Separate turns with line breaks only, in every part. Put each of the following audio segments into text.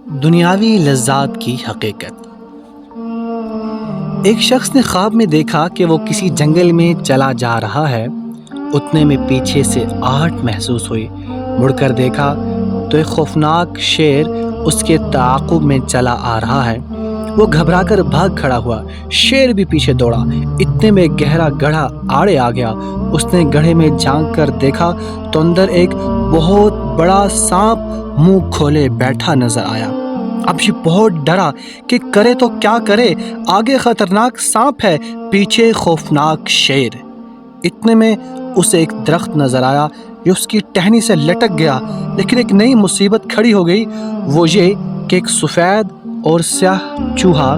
دنیاوی لذات کی حقیقت۔ ایک شخص نے خواب میں دیکھا کہ وہ کسی جنگل میں چلا جا رہا ہے۔ اتنے میں پیچھے سے آہٹ محسوس ہوئی۔ مڑ کر دیکھا تو ایک خوفناک شیر اس کے تعاقب میں چلا آ رہا ہے۔ وہ گھبرا کر بھاگ کھڑا ہوا۔ شیر بھی پیچھے دوڑا۔ اتنے میں گہرا گڑھا آڑے آ گیا۔ اس نے گڑھے میں جھانک کر دیکھا تو اندر ایک بہت بڑا سانپ منہ کھولے بیٹھا نظر آیا۔ اب یہ بہت ڈرا کہ کرے تو کیا کرے، آگے خطرناک سانپ ہے، پیچھے خوفناک شیر۔ اتنے میں اسے ایک درخت نظر آیا جو اس کی ٹہنی سے لٹک گیا، لیکن ایک نئی مصیبت کھڑی ہو گئی، وہ یہ کہ ایک سفید اور سیاہ چوہا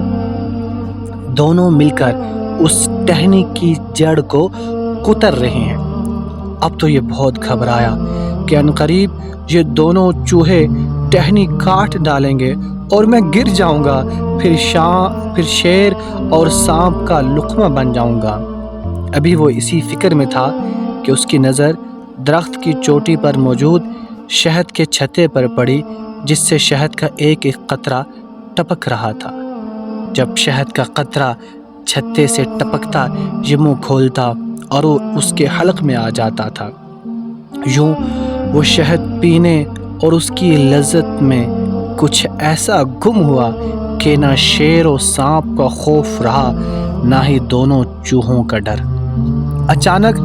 دونوں مل کر اس ٹہنی کی جڑ کو کتر رہے ہیں۔ اب تو یہ بہت گھبرایا کہ عنقریب یہ دونوں چوہے ٹہنی کاٹ ڈالیں گے اور میں گر جاؤں گا، پھر شیر اور سانپ کا لقمہ بن جاؤں گا۔ ابھی وہ اسی فکر میں تھا کہ اس کی نظر درخت کی چوٹی پر موجود شہد کے چھتے پر پڑی، جس سے شہد کا ایک ایک قطرہ ٹپک رہا تھا۔ جب شہد کا قطرہ چھتے سے ٹپکتا، یہ منہ کھولتا اور وہ اس کے حلق میں آ جاتا تھا۔ یوں وہ شہد پینے اور اس کی لذت میں کچھ ایسا گم ہوا کہ نہ شیر و سانپ کا خوف رہا، نہ ہی دونوں چوہوں کا ڈر۔ اچانک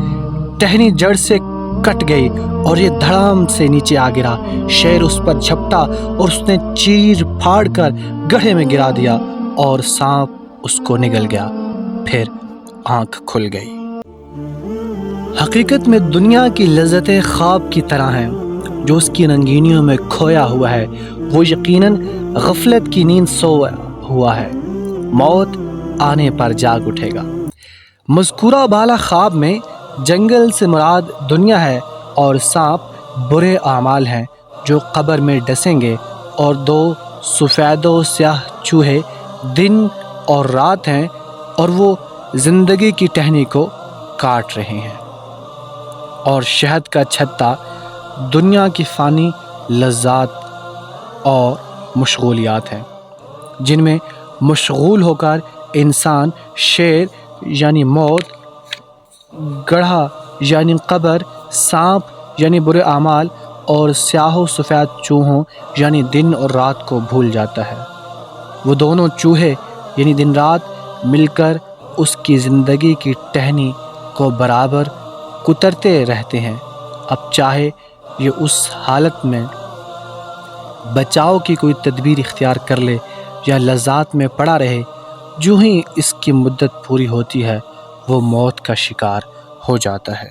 ٹہنی جڑ سے کٹ گئی اور یہ دھڑام سے نیچے آ گرا۔ شیر اس پر جھپٹا اور اس نے چیر پھاڑ کر گڑھے میں گرا دیا اور سانپ اس کو نگل گیا۔ پھر آنکھ کھل گئی۔ حقیقت میں دنیا کی لذتیں خواب کی طرح ہیں، جو اس کی رنگینیوں میں کھویا ہوا ہے وہ یقیناً غفلت کی نیند سویا ہوا ہے، موت آنے پر جاگ اٹھے گا۔ مذکورہ بالا خواب میں جنگل سے مراد دنیا ہے اور سانپ برے اعمال ہیں جو قبر میں ڈسیں گے، اور دو سفید و سیاہ چوہے دن اور رات ہیں اور وہ زندگی کی ٹہنی کو کاٹ رہے ہیں، اور شہد کا چھتا دنیا کی فانی لذات اور مشغولیات ہیں، جن میں مشغول ہو کر انسان شیر یعنی موت، گڑھا یعنی قبر، سانپ یعنی برے اعمال اور سیاہ و سفید چوہوں یعنی دن اور رات کو بھول جاتا ہے۔ وہ دونوں چوہے یعنی دن رات مل کر اس کی زندگی کی ٹہنی کو برابر کترتے رہتے ہیں۔ اب چاہے یہ اس حالت میں بچاؤ کی کوئی تدبیر اختیار کر لے یا لذات میں پڑا رہے، جو ہی اس کی مدت پوری ہوتی ہے وہ موت کا شکار ہو جاتا ہے۔